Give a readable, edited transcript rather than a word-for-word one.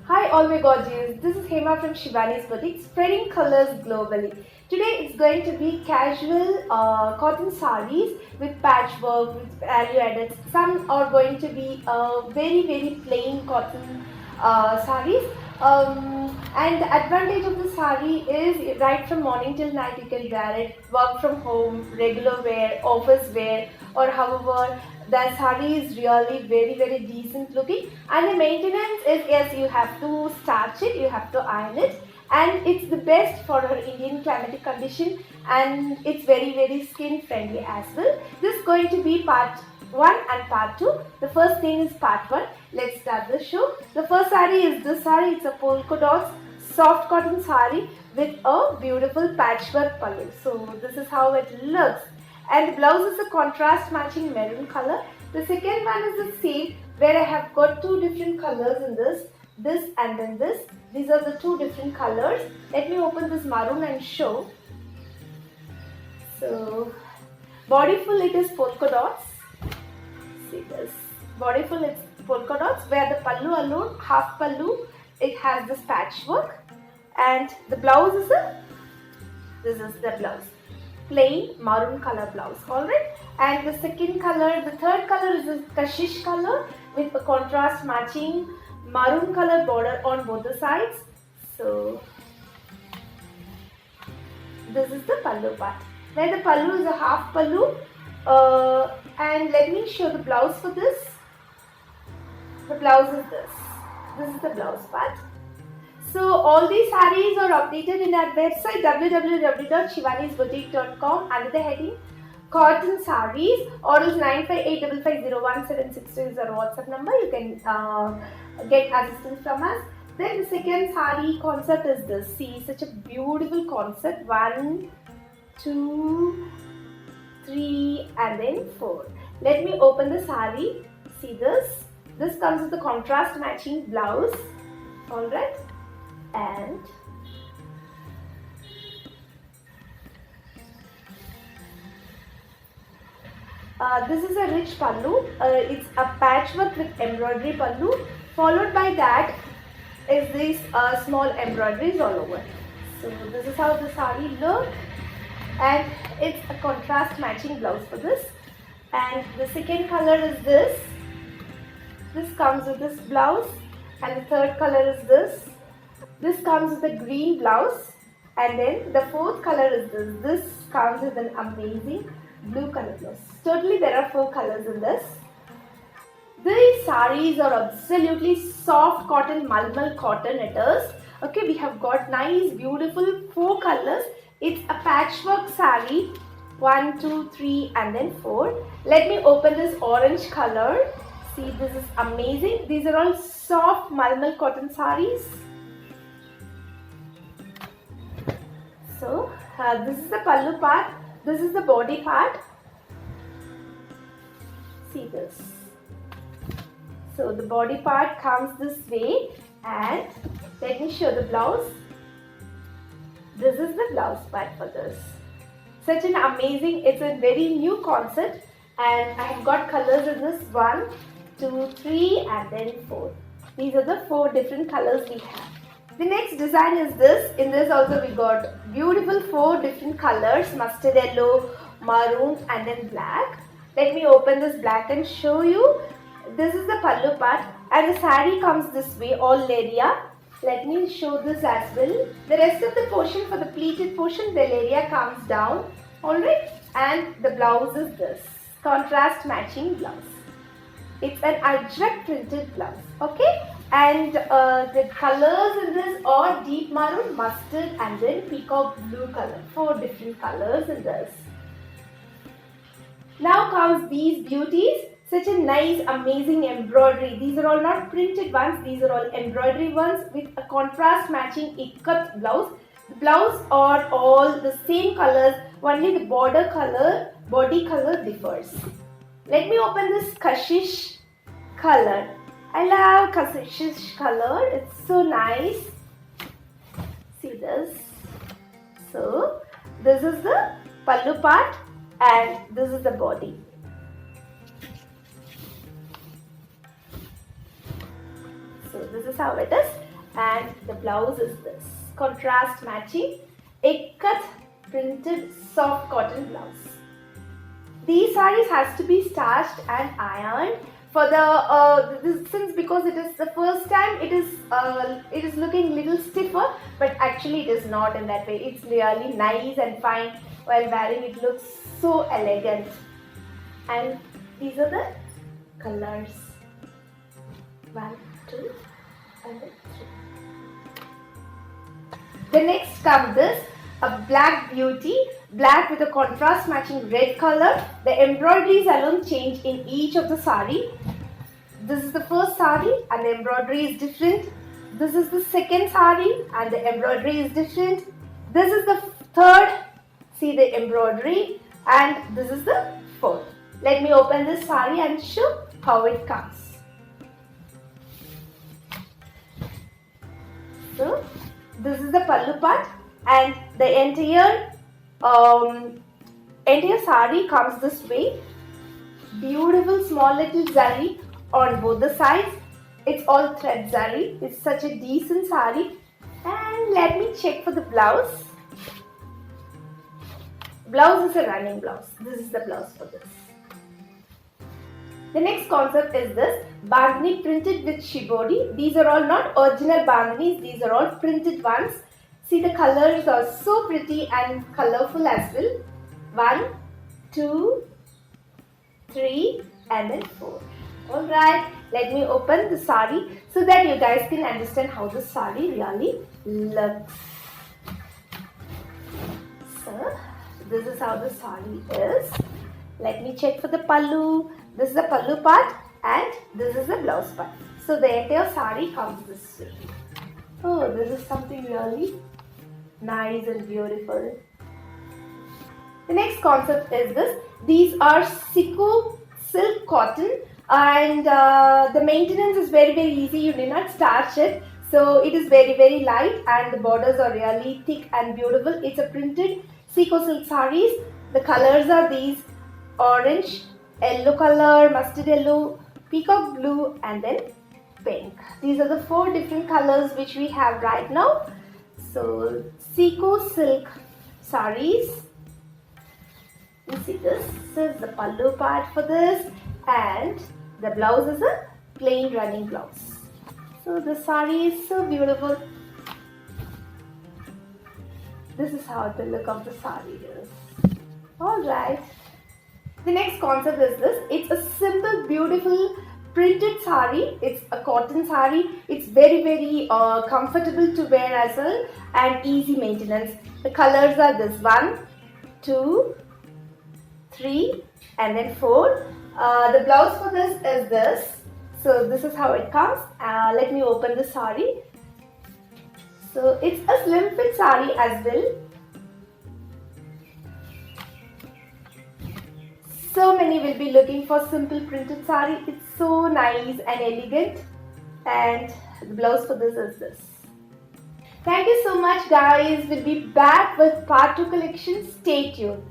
Hi all my gorgeous, this is Hema from Shivani's Boutique, spreading colors globally. Today it's going to be casual cotton sarees with patchwork, with value added. Some are going to be very plain cotton sarees. And the advantage of the sari is right from morning till night you can wear it, work from home, regular wear, office wear, or however the sari is really very decent looking, and the maintenance is, yes, you have to starch it, you have to iron it, and it's the best for our Indian climatic condition, and it's very skin friendly as well. This is going to be part 1 and part 2. The first thing is part 1. Let's start the show. The first sari is this sari. It's a polka dots soft cotton sari with a beautiful patchwork pallu. So this is how it looks. And the blouse is a contrast matching maroon color. The second one is the same, where I have got two different colors in this and then this. These are the two different colors. Let me open this maroon and show. So body full it is polka dots. See this, body full it's polka dots, where the pallu alone, half pallu, it has this patchwork, and the blouse is this is the blouse, plain maroon color blouse. Alright, and the second color, the third color is this kashish color with a contrast matching maroon color border on both the sides. So this is the pallu part, where the pallu is a half pallu. And let me show the blouse for this. The blouse is this. This is the blouse part. So all these sarees are updated in our website www.shivanisboutique.com under the heading Cotton Sarees. Orders 9585501762 is our WhatsApp number. You can get assistance from us. Then the second saree concept is this. See, such a beautiful concept. 1, 2, 3 and then 4. Let me open the saree. See this. This comes with the contrast matching blouse. Alright. And this is a rich pallu. It's a patchwork with embroidery pallu. Followed by that is these small embroideries all over. So this is how the saree looks. And it's a contrast matching blouse for this. And the second color is this. This comes with this blouse. And the third color is this. This comes with a green blouse. And then the fourth color is this. This comes with an amazing blue color blouse. Totally there are 4 colors in this. These sarees are absolutely soft cotton, malmal cotton it is. Okay, we have got nice beautiful 4 colors. It's a patchwork saree. 1, 2, 3 and then 4. Let me open this orange color. See, this is amazing. These are all soft malmal cotton sarees. So this is the pallu part. This is the body part. See this. So the body part comes this way, and let me show the blouse. This is the blouse part for this. Such an amazing, it's a very new concept, and I have got colors in this 1, 2, 3 and then 4. These are the 4 different colors we have. The next design is this. In this also we got beautiful 4 different colors, mustard yellow, maroon and then black. Let me open this black and show you. This is the pallu part, and the saree comes this way, all area. Let me show this as well. The rest of the portion, for the pleated portion, the area comes down. Alright, and the blouse is this. Contrast matching blouse. It's an ajrak printed blouse. Okay, and the colors in this are deep maroon, mustard and then peacock blue color. 4 different colors in this. Now comes these beauties. Such a nice amazing embroidery. These are all not printed ones, these are all embroidery ones with a contrast matching ikat blouse. The blouse are all the same colors, only the border color, body color differs. Let me open this kashish color. I love kashish color, it's so nice. See this. So this is the pallu part and this is the body. So this is how it is, and the blouse is this contrast matching ikat printed soft cotton blouse. These sarees has to be starched and ironed for the since because it is the first time it is looking little stiffer, but actually it is not in that way. It's really nice and fine while wearing. It looks so elegant. And these are the colors. 1, 2, and 3. The next comes this a black beauty, black with a contrast matching red color. The embroideries alone change in each of the sari. This is the first sari and the embroidery is different. This is the second sari and the embroidery is different. This is the third, see the embroidery, and this is the fourth. Let me open this sari and show how it comes. So this is the pallu part, and the entire sari comes this way. Beautiful small little zari on both the sides. It's all thread zari. It's such a decent sari. And let me check for the blouse. Blouse is a running blouse. This is the blouse for this. The next concept is this bandhani printed with shibori. These are all not original bandhanis. These are all printed ones. See, the colors are so pretty and colorful as well. 1, 2, 3 and then 4. Alright, let me open the sari so that you guys can understand how the sari really looks. So, this is how the sari is. Let me check for the pallu. This is the pallu part and this is the blouse part. So, the entire sari comes this way. Oh, this is something really nice and beautiful. The next concept is this. These are Siko silk cotton, and the maintenance is very easy. You need not starch it. So it is very light and the borders are really thick and beautiful. It's a printed Siko silk sarees. The colors are these: orange, yellow color, mustard yellow, peacock blue and then pink. These are the 4 different colors which we have right now. So Siko silk sarees. You see, this is the pallu part for this, and the blouse is a plain running blouse. So the saree is so beautiful. This is how the look of the saree is. Alright. The next concept is this. It's a simple, beautiful printed saree. It's a cotton saree. It's very comfortable to wear as well and easy maintenance. The colors are this: 1, 2, 3 and then 4. The blouse for this is this. So this is how it comes. Let me open the saree. So it's a slim fit saree as well. So many will be looking for simple printed saree. It's so nice and elegant, and the blouse for this is this. Thank you so much guys. We'll be back with part 2 collection. Stay tuned.